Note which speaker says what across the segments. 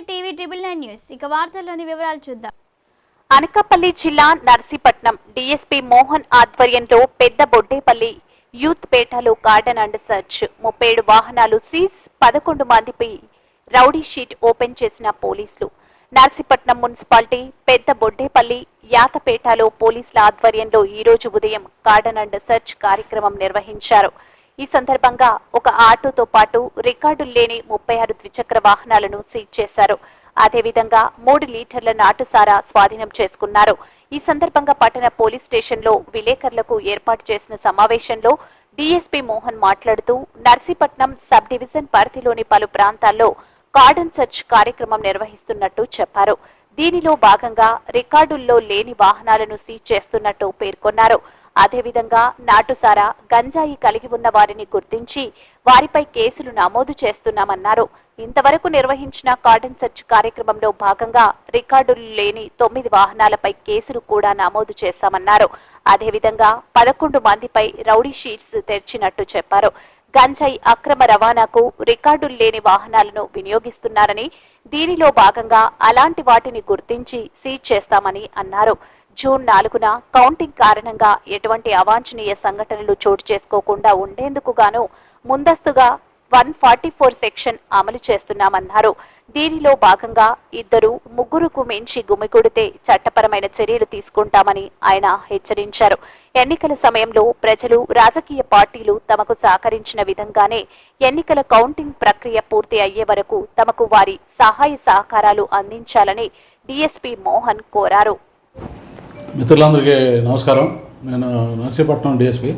Speaker 1: TV 999 news. ఇక వార్తల్లోని వివరాలు చూద్దాం.
Speaker 2: అనకాపల్లి జిల్లా నర్సీపట్నం డీఎస్పీ మోహన్ ఆధ్వర్యంలో పెద్ద బొడ్డేపల్లి యూత్ పేటలో గార్డెన్ అండ్ సర్చ్ 37 వాహనాలు సీజ్, 11 మందిపై రౌడీ షీట్ ఓపెన్ చేసిన పోలీసులు. నర్సీపట్నం మున్సిపాలిటీ పెద్ద బొడ్డేపల్లి యాతపేటలో పోలీసుల ఆధ్వర్యంలో ఈ రోజు ఉదయం గార్డెన్ అండ్ సర్చ్ కార్యక్రమం నిర్వహించారు. ఈ సందర్భంగా ఒక ఆటోతో పాటు రికార్డులు లేని 36 ద్విచక్ర వాహనాలను సీజ్ చేశారు. అదేవిధంగా 3 లీటర్ల నాటుసారా స్వాధీనం చేసుకున్నారు. ఈ సందర్భంగా పట్టణ పోలీస్ స్టేషన్లో విలేకరులకు ఏర్పాటు చేసిన సమావేశంలో డీఎస్పీ మోహన్ మాట్లాడుతూ నర్సీపట్నం సబ్ డివిజన్ పరిధిలోని పలు ప్రాంతాల్లో గార్డెన్ సర్చ్ కార్యక్రమం నిర్వహిస్తున్నట్టు చెప్పారు. దీనిలో భాగంగా రికార్డుల్లో లేని వాహనాలను సీజ్ చేస్తున్నట్టు పేర్కొన్నారు. అదేవిధంగా నాటుసారా, గంజాయి కలిగి ఉన్న వారిని గుర్తించి వారిపై కేసులు నమోదు చేస్తున్నామన్నారు. ఇంతవరకు నిర్వహించిన గార్డెన్ సర్చ్ కార్యక్రమంలో భాగంగా రికార్డులు లేని 9 వాహనాలపై కేసులు కూడా నమోదు చేశామన్నారు. అదేవిధంగా 11 మందిపై రౌడీ షీట్స్ తెరిచినట్టు చెప్పారు. గంజాయి అక్రమ రవాణాకు రికార్డులు లేని వాహనాలను వినియోగిస్తున్నారని, దీనిలో భాగంగా అలాంటి వాటిని గుర్తించి సీజ్ చేస్తామని అన్నారు. జూన్ 4న కౌంటింగ్ కారణంగా ఎటువంటి అవాంఛనీయ సంఘటనలు చోటు చేసుకోకుండా ఉండేందుకు గాను ముందస్తుగా 144 సెక్షన్ అమలు చేస్తున్నామన్నారు. దీనిలో భాగంగా 2-3కు మించి గుమిగూడితే చట్టపరమైన చర్యలు తీసుకుంటామని ఆయన హెచ్చరించారు. ఎన్నికల సమయంలో ప్రజలు, రాజకీయ పార్టీలు తమకు సహకరించిన విధంగానే ఎన్నికల కౌంటింగ్ ప్రక్రియ పూర్తి అయ్యే వరకు తమకు వారి సహాయ సహకారాలు అందించాలని డీఎస్పీ మోహన్ కోరారు.
Speaker 3: మిత్రులందరికీ నమస్కారం. నేను నర్సీపట్నం డిఎస్పీ.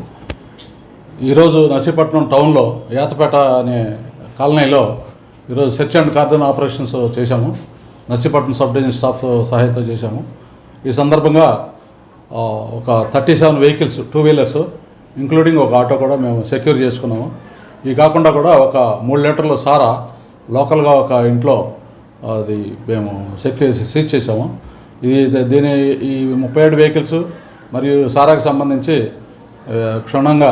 Speaker 3: ఈరోజు నర్సీపట్నం టౌన్లో యాతపేట అనే కాలనీలో ఈరోజు సెర్చ్ అండ్ కార్డన్ ఆపరేషన్స్ చేశాము. నర్సీపట్నం సబ్ డివిజన్ స్టాఫ్ సహాయంతో చేశాము. ఈ సందర్భంగా ఒక 37 వెహికల్స్, 2 వీలర్స్ ఇంక్లూడింగ్ ఒక ఆటో కూడా మేము సెక్యూర్ చేసుకున్నాము. ఇవి కాకుండా కూడా ఒక 3 లీటర్ల సారా లోకల్గా ఒక ఇంట్లో అది మేము సీజ్ చేసాము. ఈ 37 వెహికల్స్ మరియు సారాకు సంబంధించి క్షుణ్ణంగా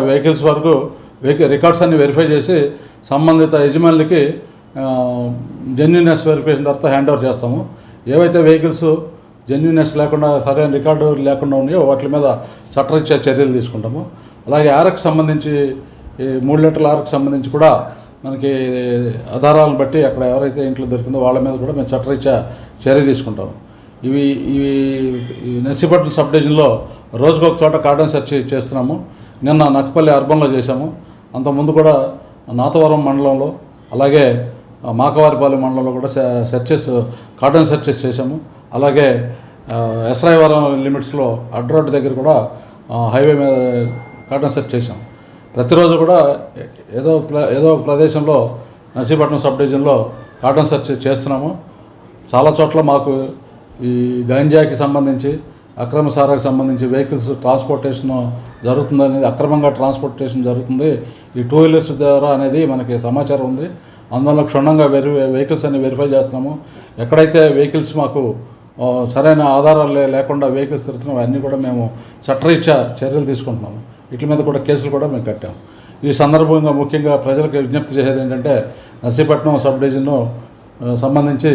Speaker 3: వెహికల్స్ వరకు రికార్డ్స్ అన్ని వెరిఫై చేసి సంబంధిత యజమానులకి జెన్యూనెస్ వెరిఫికేషన్ తర్వాత హ్యాండ్ ఓవర్ చేస్తాము. ఏవైతే వెహికల్స్ జెన్యూనెస్ లేకుండా, సరైన రికార్డు లేకుండా ఉన్నాయో వాటి మీద చట్టరీత్యా చర్యలు తీసుకుంటాము. అలాగే ఆర్కి సంబంధించి 3 లీటర్ల ఆర్కి సంబంధించి కూడా మనకి ఆధారాలను బట్టి అక్కడ ఎవరైతే ఇంట్లో దొరికిందో వాళ్ళ మీద కూడా మేము చట్టరీత్యా చర్య తీసుకుంటాం. ఇవి నర్సీపట్నం సబ్ డివిజన్లో రోజుకొక చోట గార్డెన్ సెర్చ్ చేస్తున్నాము. నిన్న నక్కపల్లి అర్బన్లో చేశాము. అంతకుముందు కూడా నాతవరం మండలంలో, అలాగే మాకవారిపాలెం మండలంలో కూడా గార్డెన్ సెర్చెస్ చేశాము. అలాగే ఎస్రాయవరం లిమిట్స్లో అడ్ రోడ్ దగ్గర కూడా హైవే మీద గార్డెన్ సెర్చ్ చేశాము. ప్రతిరోజు కూడా ఏదో ప్రదేశంలో నర్సీపట్నం సబ్ డివిజన్లో గార్డెన్ సెర్చ్ చేస్తున్నాము. చాలా చోట్ల మాకు ఈ గంజాయికి సంబంధించి, అక్రమ సారాకు సంబంధించి వెహికల్స్ ట్రాన్స్పోర్టేషన్ జరుగుతుందనేది, అక్రమంగా ట్రాన్స్పోర్టేషన్ జరుగుతుంది ఈ 2 వీలర్స్ ద్వారా అనేది మనకి సమాచారం ఉంది. అందువల్ల క్షుణ్ణంగా వెహికల్స్ అన్ని వెరిఫై చేస్తున్నాము. ఎక్కడైతే వెహికల్స్ మాకు సరైన ఆధారాలు లేకుండా వెహికల్స్ తిరుగుతున్నాం అన్నీ కూడా మేము చట్టరీత్యా చర్యలు తీసుకుంటున్నాము. వీటి మీద కూడా కేసులు కూడా మేము కట్టాము. ఈ సందర్భంగా ముఖ్యంగా ప్రజలకు విజ్ఞప్తి చేసేది ఏంటంటే, నర్సీపట్నం సబ్ డివిజన్ను సంబంధించి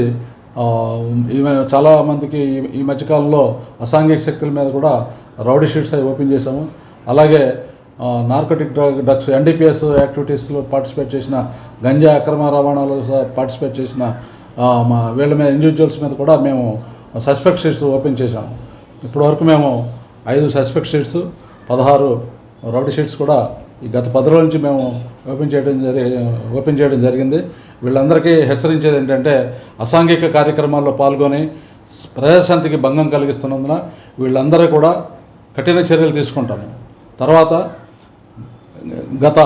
Speaker 3: చాలామందికి ఈ మధ్యకాలంలో అసాంఘిక శక్తుల మీద కూడా రౌడీ షీట్స్ అవి ఓపెన్ చేశాము. అలాగే నార్కోటిక్ డ్రగ్స్ ఎన్డీపీఎస్ యాక్టివిటీస్లో పార్టిసిపేట్ చేసిన, గంజా అక్రమ రవాణాలో పార్టిసిపేట్ చేసిన వీళ్ళ మీద, ఇండివిజువల్స్ మీద కూడా మేము సస్పెక్ట్ షీట్స్ ఓపెన్ చేశాము. ఇప్పటివరకు మేము 5 సస్పెక్ట్ షీట్స్, 16 రౌడీ షీట్స్ కూడా ఈ గత 10 రోజుల నుంచి మేము ఓపెన్ చేయడం జరిగింది. వీళ్ళందరికీ హెచ్చరించేది ఏంటంటే, అసాంఘిక కార్యక్రమాల్లో పాల్గొని ప్రజాశాంతికి భంగం కలిగిస్తున్నందున వీళ్ళందరూ కూడా కఠిన చర్యలు తీసుకుంటాము. తర్వాత గత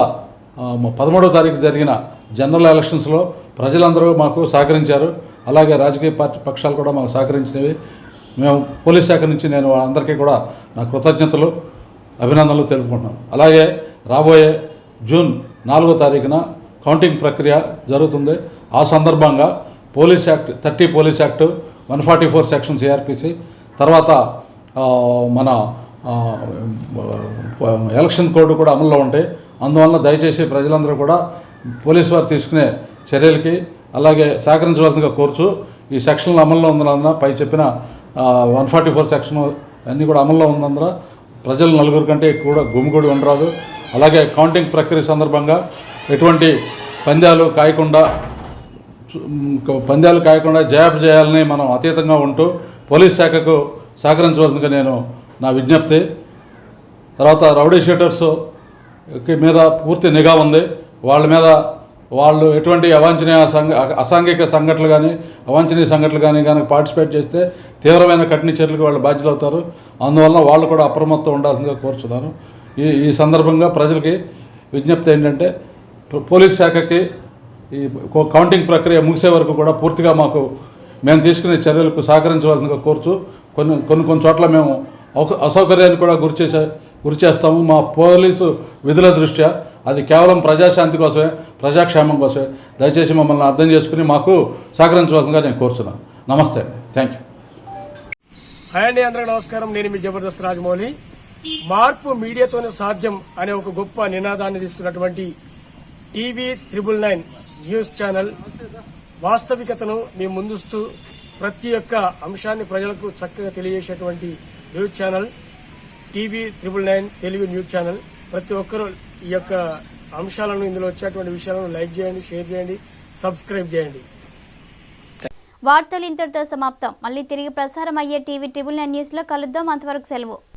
Speaker 3: 13వ తారీఖు జరిగిన జనరల్ ఎలక్షన్స్లో ప్రజలందరూ మాకు సహకరించారు. అలాగే రాజకీయ పక్షాలు కూడా మాకు సహకరించినవి. మేము పోలీస్ శాఖ నుంచి నేను అందరికీ కూడా నా కృతజ్ఞతలు, అభినందనలు తెలుపుకుంటున్నాను. అలాగే రాబోయే జూన్ 4వ తారీఖున కౌంటింగ్ ప్రక్రియ జరుగుతుంది. ఆ సందర్భంగా police act 30 police act, 144 section CrPC, తర్వాత మన ఎలక్షన్ కోడ్ కూడా అమల్లో ఉంటాయి. అందువల్ల దయచేసి ప్రజలందరూ కూడా పోలీసు వారు తీసుకునే చర్యలకి అలాగే సహకరించవలసిందిగా కోరుచు ఈ సెక్షన్లు అమల్లో ఉన్నందున పై చెప్పిన 144 సెక్షన్ అన్నీ కూడా అమల్లో ఉన్నందున ప్రజలు నలుగురు కంటే కూడా గుమిగూడి ఉండరాదు. అలాగే కౌంటింగ్ ప్రక్రియ సందర్భంగా ఎటువంటి పందాలు కాయకుండా జయాపజయాలని మనం అతీతంగా ఉంటూ పోలీస్ శాఖకు సహకరించవలసిందిగా నేను నా విజ్ఞప్తి. తర్వాత రౌడీ షీటర్స్ మీద పూర్తి నిఘా ఉంది. వాళ్ళ మీద వాళ్ళు ఎటువంటి అసాంఘిక సంఘటనలు కానీ అవాంఛనీయ సంఘటనలు కానీ పార్టిసిపేట్ చేస్తే తీవ్రమైన కఠిన చర్యలకు వాళ్ళు బాధ్యులు అవుతారు. అందువల్ల వాళ్ళు కూడా అప్రమత్తం ఉండాల్సిందిగా కోరుచున్నాను. ఈ సందర్భంగా ప్రజలకి విజ్ఞప్తి ఏంటంటే పోలీస్ శాఖకి ఈ కౌంటింగ్ ప్రక్రియ ముగిసే వరకు కూడా పూర్తిగా మేము తీసుకునే చర్యలకు సహకరించవలసిందిగా కోరుచు కొన్ని చోట్ల మేము అసౌకర్యాన్ని కూడా గురి చేస్తాము. మా పోలీసు విధుల దృష్ట్యా అది కేవలం ప్రజాశాంతి కోసమే, ప్రజాక్షేమం కోసమే. దయచేసి మమ్మల్ని అర్థం చేసుకుని మాకు సహకరించవలసిందిగా నేను కోరుచున్నాను. నమస్తే, థ్యాంక్ యూ.
Speaker 4: హాయ్ అండి, అందరికీ నమస్కారం. నేను మీ జబర్దస్త్ రాజమౌళి. మార్పు మీడియాతోనే సాధ్యం అనే ఒక గొప్ప నినాదాన్ని తీసుకున్నటువంటి TV999 న్యూస్ ఛానల్ వాస్తవికతను మీ ముందుస్తూ ప్రతి ఒక్క అంశాన్ని ప్రజలకు చక్కగా తెలియజేసేటువంటి news channel TV999 Telugu news channel. ప్రతి ఒక్కరూ ఈ యొక్క అంశాలను, ఇందులో వచ్చేటువంటి విషయాలను లైక్ చేయండి, షేర్ చేయండి, సబ్స్క్రైబ్ చేయండి.
Speaker 1: వార్తలు ఇంతటితో సమాప్తం. మళ్ళీ తిరిగి ప్రసారం అయ్యే TV999 న్యూస్లో కలుద్దాం. అంతవరకు సెలవు.